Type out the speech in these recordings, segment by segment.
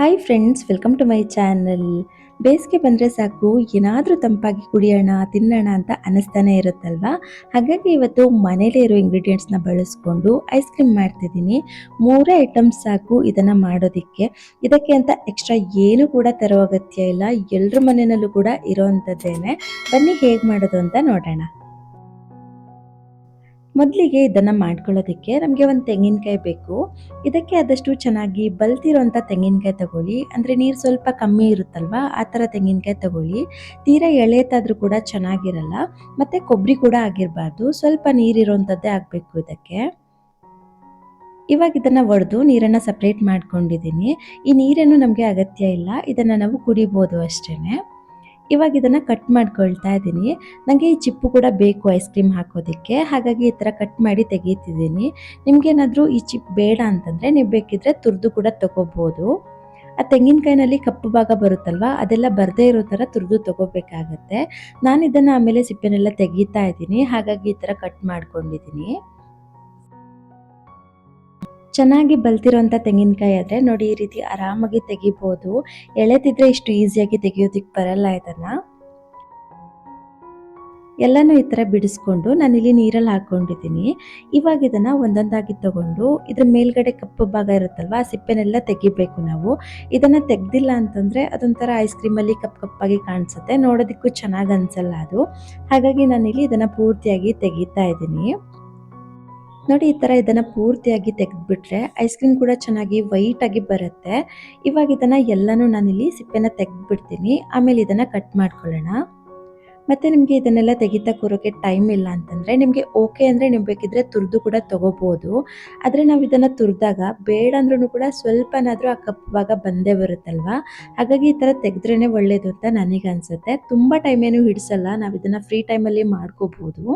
Hi friends, welcome to my channel. ಬೇಸಿಗೆ ಬಂದರೆ ಸಾಕು ಏನಾದರೂ ತಂಪಾಗಿ ಕುಡಿಯೋಣ ತಿನ್ನೋಣ ಅಂತ ಅನ್ನಿಸ್ತಾನೆ ಇರುತ್ತಲ್ವಾ. ಹಾಗಾಗಿ ಇವತ್ತು ಮನೇಲೇ ಇರೋ ಇಂಗ್ರೀಡಿಯೆಂಟ್ಸ್ನ ಬಳಸ್ಕೊಂಡು ಐಸ್ ಕ್ರೀಮ್ ಮಾಡ್ತಿದ್ದೀನಿ. ಮೂರೇ ಐಟಮ್ಸ್ ಸಾಕು ಇದನ್ನು ಮಾಡೋದಕ್ಕೆ. ಇದಕ್ಕೆ ಅಂತ ಎಕ್ಸ್ಟ್ರಾ ಏನು ಕೂಡ ತರೋ ಅಗತ್ಯ ಇಲ್ಲ, ಎಲ್ಲರ ಮನೆಯಲ್ಲೂ ಕೂಡ ಇರೋವಂಥದ್ದೇನೆ. ಬನ್ನಿ ಹೇಗೆ ಮಾಡೋದು ಅಂತ ನೋಡೋಣ. ಮೊದಲಿಗೆ ಇದನ್ನು ಮಾಡ್ಕೊಳ್ಳೋದಕ್ಕೆ ನಮಗೆ ಒಂದು ತೆಂಗಿನಕಾಯಿ ಬೇಕು. ಇದಕ್ಕೆ ಆದಷ್ಟು ಚೆನ್ನಾಗಿ ಬಲ್ತಿರೋಂಥ ತೆಂಗಿನಕಾಯಿ ತಗೊಳ್ಳಿ. ಅಂದರೆ ನೀರು ಸ್ವಲ್ಪ ಕಮ್ಮಿ ಇರುತ್ತಲ್ವ, ಆ ಥರ ತೆಂಗಿನಕಾಯಿ ತಗೊಳ್ಳಿ. ತೀರಾ ಎಳೆತಾದರೂ ಕೂಡ ಚೆನ್ನಾಗಿರಲ್ಲ, ಮತ್ತು ಕೊಬ್ಬರಿ ಕೂಡ ಆಗಿರಬಾರ್ದು, ಸ್ವಲ್ಪ ನೀರಿರೋಂಥದ್ದೇ ಆಗಬೇಕು ಇದಕ್ಕೆ. ಇವಾಗ ಇದನ್ನು ಒಡೆದು ನೀರನ್ನು ಸಪ್ರೇಟ್ ಮಾಡ್ಕೊಂಡಿದ್ದೀನಿ. ಈ ನೀರೇನು ನಮಗೆ ಅಗತ್ಯ ಇಲ್ಲ, ಇದನ್ನು ನಾವು ಕುಡಿಬೋದು ಅಷ್ಟೇ. ಇವಾಗ ಇದನ್ನು ಕಟ್ ಮಾಡ್ಕೊಳ್ತಾ ಇದ್ದೀನಿ. ನನಗೆ ಈ ಚಿಪ್ಪು ಕೂಡ ಬೇಕು ಐಸ್ ಕ್ರೀಮ್ ಹಾಕೋದಕ್ಕೆ, ಹಾಗಾಗಿ ಈ ಥರ ಕಟ್ ಮಾಡಿ ತೆಗೀತಿದ್ದೀನಿ. ನಿಮ್ಗೇನಾದರೂ ಈ ಚಿಪ್ ಬೇಡ ಅಂತಂದರೆ ನೀವು ಬೇಕಿದ್ರೆ ತುರಿದು ಕೂಡ ತಗೋಬೋದು. ಆ ತೆಂಗಿನಕಾಯಿನಲ್ಲಿ ಕಪ್ಪು ಭಾಗ ಬರುತ್ತಲ್ವ, ಅದೆಲ್ಲ ಬರದೇ ಇರೋ ಥರ ತುರಿದು ತಗೋಬೇಕಾಗತ್ತೆ. ನಾನು ಇದನ್ನು ಆಮೇಲೆ ಸಿಪ್ಪೆನೆಲ್ಲ ತೆಗೀತಾ ಇದ್ದೀನಿ, ಹಾಗಾಗಿ ಈ ಥರ ಕಟ್ ಮಾಡ್ಕೊಂಡಿದ್ದೀನಿ. ಚೆನ್ನಾಗಿ ಬಲ್ತಿರೋಂಥ ತೆಂಗಿನಕಾಯಿ ಆದರೆ ನೋಡಿ ಈ ರೀತಿ ಆರಾಮಾಗಿ ತೆಗಿಬೋದು. ಎಳೆತಿದ್ರೆ ಇಷ್ಟು ಈಸಿಯಾಗಿ ತೆಗಿಯೋದಕ್ಕೆ ಬರಲ್ಲ. ಇದನ್ನು ಎಲ್ಲನೂ ಈ ಥರ ಬಿಡಿಸ್ಕೊಂಡು ನಾನಿಲ್ಲಿ ನೀರಲ್ಲಿ ಹಾಕ್ಕೊಂಡಿದ್ದೀನಿ. ಇವಾಗ ಇದನ್ನು ಒಂದೊಂದಾಗಿ ತಗೊಂಡು ಇದ್ರ ಮೇಲ್ಗಡೆ ಕಪ್ಪು ಭಾಗ ಇರುತ್ತಲ್ವ, ಆ ಸಿಪ್ಪೆನೆಲ್ಲ ತೆಗಿಬೇಕು ನಾವು. ಇದನ್ನು ತೆಗ್ದಿಲ್ಲ ಅಂತಂದರೆ ಅದೊಂಥರ ಐಸ್ ಕ್ರೀಮಲ್ಲಿ ಕಪ್ಪಾಗಿ ಕಾಣಿಸುತ್ತೆ, ನೋಡೋದಕ್ಕೂ ಚೆನ್ನಾಗಿ ಅನಿಸಲ್ಲ ಅದು. ಹಾಗಾಗಿ ನಾನಿಲ್ಲಿ ಇದನ್ನು ಪೂರ್ತಿಯಾಗಿ ತೆಗಿತಾ ಇದ್ದೀನಿ. ನೋಡಿ ಈ ಥರ ಇದನ್ನು ಪೂರ್ತಿಯಾಗಿ ತೆಗೆದುಬಿಟ್ರೆ ಐಸ್ ಕ್ರೀಮ್ ಕೂಡ ಚೆನ್ನಾಗಿ ವೈಟಾಗಿ ಬರುತ್ತೆ. ಇವಾಗ ಇದನ್ನು ಎಲ್ಲನೂ ನಾನಿಲ್ಲಿ ಸಿಪ್ಪೆನ ತೆಗೆದುಬಿಡ್ತೀನಿ, ಆಮೇಲೆ ಇದನ್ನು ಕಟ್ ಮಾಡ್ಕೊಳ್ಳೋಣ. ಮತ್ತು ನಿಮಗೆ ಇದನ್ನೆಲ್ಲ ತೆಗಿತಾ ಕೂರೋಕ್ಕೆ ಟೈಮ್ ಇಲ್ಲ ಅಂತಂದರೆ ನಿಮಗೆ ಓಕೆ ಅಂದರೆ ನೀವು ಬೇಕಿದ್ರೆ ತುರಿದು ಕೂಡ ತೊಗೋಬೋದು. ಆದರೆ ನಾವು ಇದನ್ನು ತುರಿದಾಗ ಬೇಡ ಅಂದ್ರೂ ಕೂಡ ಸ್ವಲ್ಪನಾದರೂ ಆ ಕಪ್ಪು ಭಾಗ ಬಂದೇ ಬರುತ್ತಲ್ವ, ಹಾಗಾಗಿ ಈ ಥರ ತೆಗೆದ್ರೇ ಒಳ್ಳೆಯದು ಅಂತ ನನಗೆ ಅನಿಸುತ್ತೆ. ತುಂಬ ಟೈಮ್ ಏನು ಹಿಡಿಸಲ್ಲ, ನಾವು ಇದನ್ನು ಫ್ರೀ ಟೈಮಲ್ಲಿ ಮಾಡ್ಕೋಬೋದು.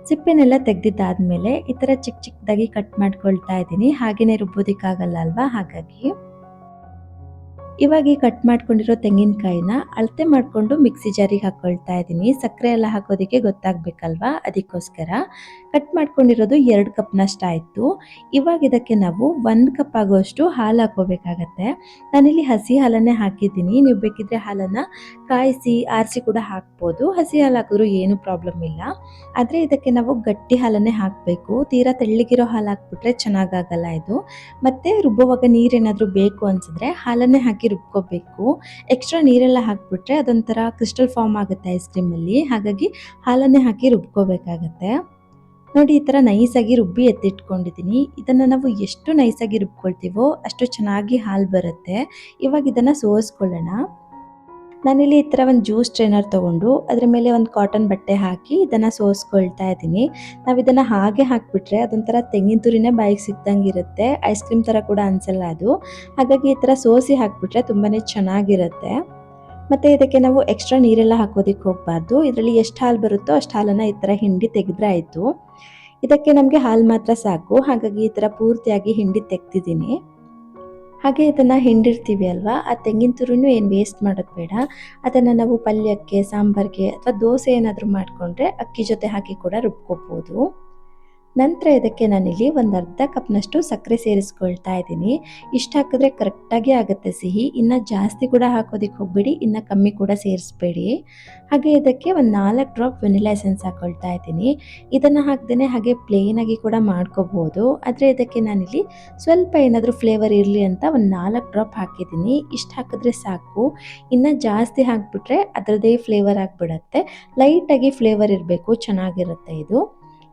ಸಿಪ್ಪೆನೆಲ್ಲ ತೆಗೆದಿದ್ದಾದ್ಮೇಲೆ ಈ ಥರ ಚಿಕ್ಕ ಚಿಕ್ಕದಾಗಿ ಕಟ್ ಮಾಡ್ಕೊಳ್ತಾ ಇದ್ದೀನಿ. ಹಾಗೆಯೇ ರುಬ್ಬೋದಕ್ಕಾಗಲ್ಲ ಅಲ್ವಾ, ಹಾಗಾಗಿ ಇವಾಗ ಈ ಕಟ್ ಮಾಡ್ಕೊಂಡಿರೋ ತೆಂಗಿನಕಾಯಿನ ಅಳತೆ ಮಾಡಿಕೊಂಡು ಮಿಕ್ಸಿ ಜಾರಿಗೆ ಹಾಕ್ಕೊಳ್ತಾ ಇದ್ದೀನಿ. ಸಕ್ಕರೆ ಎಲ್ಲ ಹಾಕೋದಕ್ಕೆ ಗೊತ್ತಾಗಬೇಕಲ್ವಾ, ಅದಕ್ಕೋಸ್ಕರ ಕಟ್ ಮಾಡ್ಕೊಂಡಿರೋದು 2 ಕಪ್ನಷ್ಟು ಆಯಿತು. ಇವಾಗ ಇದಕ್ಕೆ ನಾವು 1 ಕಪ್ ಆಗುವಷ್ಟು ಹಾಲು ಹಾಕೋಬೇಕಾಗತ್ತೆ. ನಾನಿಲ್ಲಿ ಹಸಿ ಹಾಲನ್ನೇ ಹಾಕಿದ್ದೀನಿ, ನೀವು ಬೇಕಿದ್ರೆ ಹಾಲನ್ನು ಕಾಯಿಸಿ ಆರಿಸಿ ಕೂಡ ಹಾಕ್ಬೋದು. ಹಸಿ ಹಾಲು ಹಾಕಿದ್ರೂ ಏನು ಪ್ರಾಬ್ಲಮ್ ಇಲ್ಲ, ಆದರೆ ಇದಕ್ಕೆ ನಾವು ಗಟ್ಟಿ ಹಾಲನ್ನೇ ಹಾಕಬೇಕು. ತೀರಾ ತೆಳ್ಳಗಿರೋ ಹಾಲು ಹಾಕ್ಬಿಟ್ರೆ ಚೆನ್ನಾಗಾಗಲ್ಲ ಇದು. ಮತ್ತು ರುಬ್ಬುವಾಗ ನೀರೇನಾದರೂ ಬೇಕು ಅನಿಸಿದ್ರೆ ಹಾಲನ್ನೇ ಹಾಕಿ ರುಬ್ಕೋಬೇಕು. ಎಕ್ಸ್ಟ್ರಾ ನೀರೆಲ್ಲ ಹಾಕ್ಬಿಟ್ರೆ ಅದೊಂಥರ ಕ್ರಿಸ್ಟಲ್ ಫಾರ್ಮ್ ಆಗುತ್ತೆ ಐಸ್ ಕ್ರೀಮಲ್ಲಿ, ಹಾಗಾಗಿ ಹಾಲನ್ನೇ ಹಾಕಿ ರುಬ್ಕೋಬೇಕಾಗತ್ತೆ. ನೋಡಿ ಈ ಥರ ನೈಸಾಗಿ ರುಬ್ಬಿ ಎತ್ತಿಟ್ಕೊಂಡಿದ್ದೀನಿ. ಇದನ್ನು ನಾವು ಎಷ್ಟು ನೈಸಾಗಿ ರುಬ್ಕೊಳ್ತೀವೋ ಅಷ್ಟು ಚೆನ್ನಾಗಿ ಹಾಲು ಬರುತ್ತೆ. ಇವಾಗ ಇದನ್ನು ಸೋಸ್ಕೊಳ್ಳೋಣ. ನಾನಿಲ್ಲಿ ಈ ಥರ ಒಂದು ಜ್ಯೂಸ್ ಟ್ರೈನರ್ ತೊಗೊಂಡು ಅದರ ಮೇಲೆ ಒಂದು ಕಾಟನ್ ಬಟ್ಟೆ ಹಾಕಿ ಇದನ್ನು ಸೋಸ್ಕೊಳ್ತಾ ಇದ್ದೀನಿ. ನಾವು ಇದನ್ನು ಹಾಗೆ ಹಾಕಿಬಿಟ್ರೆ ಅದೊಂಥರ ತೆಂಗಿನ ತುರಿನೇ ಬಾಯಿಗೆ ಸಿಕ್ದಂಗೆ ಇರುತ್ತೆ, ಐಸ್ ಕ್ರೀಮ್ ಥರ ಕೂಡ ಅನಿಸಲ್ಲ ಅದು. ಹಾಗಾಗಿ ಈ ಥರ ಸೋಸಿ ಹಾಕಿಬಿಟ್ರೆ ತುಂಬಾ ಚೆನ್ನಾಗಿರುತ್ತೆ. ಮತ್ತು ಇದಕ್ಕೆ ನಾವು ಎಕ್ಸ್ಟ್ರಾ ನೀರೆಲ್ಲ ಹಾಕೋದಕ್ಕೆ ಹೋಗಬಾರ್ದು. ಇದರಲ್ಲಿ ಎಷ್ಟು ಹಾಲು ಬರುತ್ತೋ ಅಷ್ಟು ಹಾಲನ್ನು ಈ ಥರ ಹಿಂಡಿ ತೆಗೆದ್ರೆ ಆಯಿತು. ಇದಕ್ಕೆ ನಮಗೆ ಹಾಲು ಮಾತ್ರ ಸಾಕು, ಹಾಗಾಗಿ ಈ ಥರ ಪೂರ್ತಿಯಾಗಿ ಹಿಂಡಿ ತೆಗ್ದಿದ್ದೀನಿ. ಹಾಗೆ ಇದನ್ನು ಹಿಂಡಿರ್ತೀವಿ ಅಲ್ವಾ, ಆ ತೆಂಗಿನ ತುರಿನೂ ಏನು ವೇಸ್ಟ್ ಮಾಡೋದು ಬೇಡ. ಅದನ್ನು ನಾವು ಪಲ್ಯಕ್ಕೆ, ಸಾಂಬಾರಿಗೆ ಅಥವಾ ದೋಸೆ ಏನಾದರೂ ಮಾಡಿಕೊಂಡ್ರೆ ಅಕ್ಕಿ ಜೊತೆ ಹಾಕಿ ಕೂಡ ರುಬ್ಕೋಬೋದು. ನಂತರ ಇದಕ್ಕೆ ನಾನಿಲ್ಲಿ ಒಂದು ಅರ್ಧ ಕಪ್ನಷ್ಟು ಸಕ್ಕರೆ ಸೇರಿಸ್ಕೊಳ್ತಾ ಇದ್ದೀನಿ. ಇಷ್ಟು ಹಾಕಿದ್ರೆ ಕರೆಕ್ಟಾಗಿ ಆಗುತ್ತೆ ಸಿಹಿ. ಇನ್ನು ಜಾಸ್ತಿ ಕೂಡ ಹಾಕೋದಕ್ಕೆ ಹೋಗ್ಬೇಡಿ, ಇನ್ನು ಕಮ್ಮಿ ಕೂಡ ಸೇರಿಸ್ಬೇಡಿ. ಹಾಗೆ ಇದಕ್ಕೆ ಒಂದು 4 ಡ್ರಾಪ್ ವೆನಿಲಾ ಎಸೆನ್ಸ್ ಹಾಕ್ಕೊಳ್ತಾ ಇದ್ದೀನಿ. ಇದನ್ನು ಹಾಕ್ದೇ ಹಾಗೆ ಪ್ಲೇನಾಗಿ ಕೂಡ ಮಾಡ್ಕೋಬೋದು, ಆದರೆ ಇದಕ್ಕೆ ನಾನಿಲ್ಲಿ ಸ್ವಲ್ಪ ಏನಾದರೂ ಫ್ಲೇವರ್ ಇರಲಿ ಅಂತ ಒಂದು 4 ಡ್ರಾಪ್ ಹಾಕಿದ್ದೀನಿ. ಇಷ್ಟು ಹಾಕಿದ್ರೆ ಸಾಕು, ಇನ್ನು ಜಾಸ್ತಿ ಹಾಕಿಬಿಟ್ರೆ ಅದರದ್ದೇ ಫ್ಲೇವರ್ ಆಗಿಬಿಡತ್ತೆ. ಲೈಟಾಗಿ ಫ್ಲೇವರ್ ಇರಬೇಕು, ಚೆನ್ನಾಗಿರುತ್ತೆ ಇದು.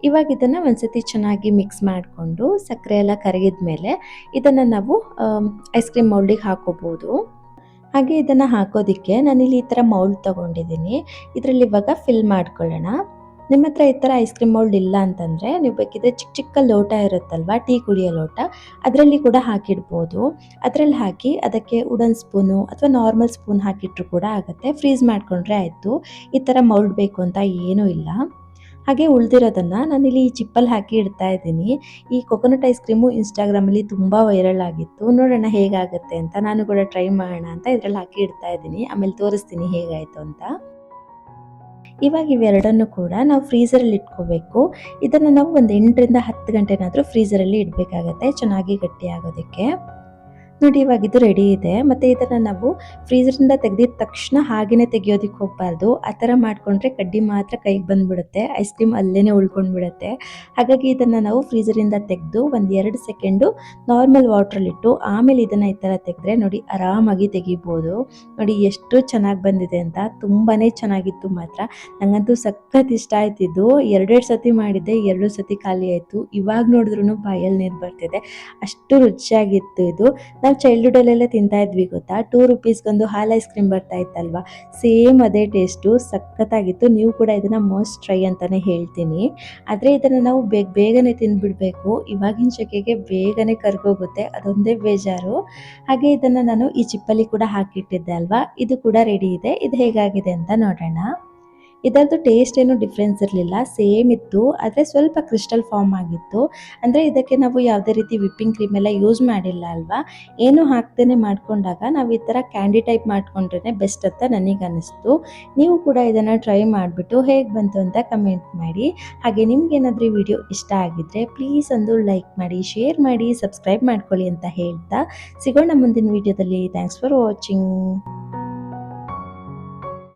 ಇವಾಗ ಇದನ್ನು ಒಂದ್ಸತಿ ಚೆನ್ನಾಗಿ ಮಿಕ್ಸ್ ಮಾಡಿಕೊಂಡು ಸಕ್ಕರೆ ಎಲ್ಲ ಕರಗಿದ ಮೇಲೆ ಇದನ್ನು ನಾವು ಐಸ್ ಕ್ರೀಮ್ ಮೌಲ್ಡಿಗೆ ಹಾಕೋಬೋದು. ಹಾಗೆ ಇದನ್ನು ಹಾಕೋದಕ್ಕೆ ನಾನಿಲ್ಲಿ ಈ ಥರ ಮೌಲ್ಡ್ ತೊಗೊಂಡಿದ್ದೀನಿ. ಇದರಲ್ಲಿ ಇವಾಗ ಫಿಲ್ ಮಾಡ್ಕೊಳ್ಳೋಣ. ನಿಮ್ಮ ಹತ್ರ ಈ ಥರ ಐಸ್ ಕ್ರೀಮ್ ಮೌಲ್ಡ್ ಇಲ್ಲ ಅಂತಂದರೆ ನೀವು ಬೇಕಿದ್ರೆ ಚಿಕ್ಕ ಚಿಕ್ಕ ಲೋಟ ಇರುತ್ತಲ್ವ, ಟೀ ಕುಡಿಯೋ ಲೋಟ, ಅದರಲ್ಲಿ ಕೂಡ ಹಾಕಿಡ್ಬೋದು. ಅದರಲ್ಲಿ ಹಾಕಿ ಅದಕ್ಕೆ ವುಡನ್ ಸ್ಪೂನು ಅಥವಾ ನಾರ್ಮಲ್ ಸ್ಪೂನ್ ಹಾಕಿಟ್ರು ಕೂಡ ಆಗುತ್ತೆ. ಫ್ರೀಸ್ ಮಾಡಿಕೊಂಡ್ರೆ ಆಯಿತು. ಈ ಥರ ಮೌಲ್ಡ್ ಬೇಕು ಅಂತ ಏನೂ ಇಲ್ಲ. ಹಾಗೆ ಉಳಿದಿರೋದನ್ನು ನಾನಿಲ್ಲಿ ಈ ಚಿಪ್ಪಲ್ಲಿ ಹಾಕಿ ಇಡ್ತಾ ಇದ್ದೀನಿ. ಈ ಕೊಕೊನಟ್ ಐಸ್ ಕ್ರೀಮು ಇನ್ಸ್ಟಾಗ್ರಾಮಲ್ಲಿ ತುಂಬ ವೈರಲ್ ಆಗಿತ್ತು. ನೋಡೋಣ ಹೇಗಾಗುತ್ತೆ ಅಂತ, ನಾನು ಕೂಡ ಟ್ರೈ ಮಾಡೋಣ ಅಂತ ಇದರಲ್ಲಿ ಹಾಕಿ ಇಡ್ತಾ ಇದ್ದೀನಿ. ಆಮೇಲೆ ತೋರಿಸ್ತೀನಿ ಹೇಗಾಯಿತು ಅಂತ. ಇವಾಗ ಇವೆರಡನ್ನು ಕೂಡ ನಾವು ಫ್ರೀಝರಲ್ಲಿ ಇಟ್ಕೋಬೇಕು. ಇದನ್ನು ನಾವು ಒಂದು 8 ರಿಂದ 10 ಗಂಟೆನಾದರೂ ಫ್ರೀಝರಲ್ಲಿ ಇಡಬೇಕಾಗತ್ತೆ, ಚೆನ್ನಾಗಿ ಗಟ್ಟಿ ಆಗೋದಕ್ಕೆ. ನೋಡಿ ಇವಾಗ ಇದು ರೆಡಿ ಇದೆ. ಮತ್ತೆ ಇದನ್ನ ನಾವು ಫ್ರೀಜರಿಂದ ತೆಗೆದಿದ ತಕ್ಷಣ ಹಾಗೇನೆ ತೆಗಿಯೋದಕ್ಕೆ ಹೋಗ್ಬಾರ್ದು. ಆ ಥರ ಮಾಡ್ಕೊಂಡ್ರೆ ಕಡ್ಡಿ ಮಾತ್ರ ಕೈಗೆ ಬಂದ್ಬಿಡುತ್ತೆ. ಐಸ್ ಕ್ರೀಮ್ ಅಲ್ಲೇನೆ ಉಳ್ಕೊಂಡ್ಬಿಡುತ್ತೆ. ಹಾಗಾಗಿ ಇದನ್ನ ನಾವು ಫ್ರೀಜರಿಂದ ತೆಗೆದು ಒಂದು 2 ಸೆಕೆಂಡು ನಾರ್ಮಲ್ ವಾಟ್ರಲ್ಲಿಟ್ಟು ಆಮೇಲೆ ಇದನ್ನ ಈ ಥರ ತೆಗೆದ್ರೆ ನೋಡಿ ಆರಾಮಾಗಿ ತೆಗಿಬೋದು. ನೋಡಿ ಎಷ್ಟು ಚೆನ್ನಾಗಿ ಬಂದಿದೆ ಅಂತ. ತುಂಬಾನೇ ಚೆನ್ನಾಗಿತ್ತು ಮಾತ್ರ. ನಂಗಂತೂ ಸಖತ್ ಇಷ್ಟ ಆಯ್ತಿದ್ದು. 2 ಸತಿ ಮಾಡಿದ್ದೆ, 2 ಸತಿ ಖಾಲಿ ಆಯಿತು. ಇವಾಗ ನೋಡಿದ್ರೂ ಬಾಯಲ್ಲಿ ನೀರು ಬರ್ತಿದೆ. ಅಷ್ಟು ರುಚಿಯಾಗಿತ್ತು ಇದು. ನಾವು ಚೈಲ್ಡ್ಹುಡ್ಡಲ್ಲೆಲ್ಲ ತಿಂತಾ ಇದ್ವಿ ಗೊತ್ತಾ, 2 ರುಪೀಸ್ಗೊಂದು ಹಾಲು ಐಸ್ ಕ್ರೀಮ್ ಬರ್ತಾ ಇತ್ತಲ್ವಾ, ಸೇಮ್ ಅದೇ ಟೇಸ್ಟು. ಸಖತ್ತಾಗಿತ್ತು. ನೀವು ಕೂಡ ಇದನ್ನು ಮಸ್ಟ್ ಟ್ರೈ ಅಂತಲೇ ಹೇಳ್ತೀನಿ. ಆದರೆ ಇದನ್ನು ನಾವು ಬೇಗನೆ ತಿಂದುಬಿಡಬೇಕು. ಇವಾಗಿನ ಸೆಕೆಗೆ ಬೇಗನೆ ಕರ್ಗೋಗುತ್ತೆ, ಅದೊಂದೇ ಬೇಜಾರು. ಹಾಗೆ ಇದನ್ನು ನಾನು ಈ ಚಿಪ್ಪಲ್ಲಿ ಕೂಡ ಹಾಕಿಟ್ಟಿದ್ದೆ ಅಲ್ವಾ, ಇದು ಕೂಡ ರೆಡಿ ಇದೆ. ಇದು ಹೇಗಾಗಿದೆ ಅಂತ ನೋಡೋಣ. ಇದರದ್ದು ಟೇಸ್ಟ್ ಏನು ಡಿಫ್ರೆನ್ಸ್ ಇರಲಿಲ್ಲ, ಸೇಮ್ ಇತ್ತು. ಆದರೆ ಸ್ವಲ್ಪ ಕ್ರಿಸ್ಟಲ್ ಫಾರ್ಮ್ ಆಗಿತ್ತು. ಅಂದರೆ ಇದಕ್ಕೆ ನಾವು ಯಾವುದೇ ರೀತಿ ವಿಪ್ಪಿಂಗ್ ಕ್ರೀಮ್ ಎಲ್ಲ ಯೂಸ್ ಮಾಡಿಲ್ಲ ಅಲ್ವಾ. ಏನು ಹಾಕ್ದೇ ಮಾಡಿಕೊಂಡಾಗ ನಾವು ಈ ಥರ ಕ್ಯಾಂಡಿ ಟೈಪ್ ಮಾಡ್ಕೊಂಡ್ರೆ ಬೆಸ್ಟ್ ಅಂತ ನನಗನ್ನಿಸ್ತು. ನೀವು ಕೂಡ ಇದನ್ನು ಟ್ರೈ ಮಾಡಿಬಿಟ್ಟು ಹೇಗೆ ಬಂತು ಅಂತ ಕಮೆಂಟ್ ಮಾಡಿ. ಹಾಗೆ ನಿಮ್ಗೇನಾದರೂ ಈ ವಿಡಿಯೋ ಇಷ್ಟ ಆಗಿದ್ದರೆ ಪ್ಲೀಸ್ ಒಂದು ಲೈಕ್ ಮಾಡಿ, ಶೇರ್ ಮಾಡಿ, ಸಬ್ಸ್ಕ್ರೈಬ್ ಮಾಡ್ಕೊಳ್ಳಿ ಅಂತ ಹೇಳ್ತಾ ಸಿಗೋಣ ಮುಂದಿನ ವಿಡಿಯೋದಲ್ಲಿ. Thanks for watching.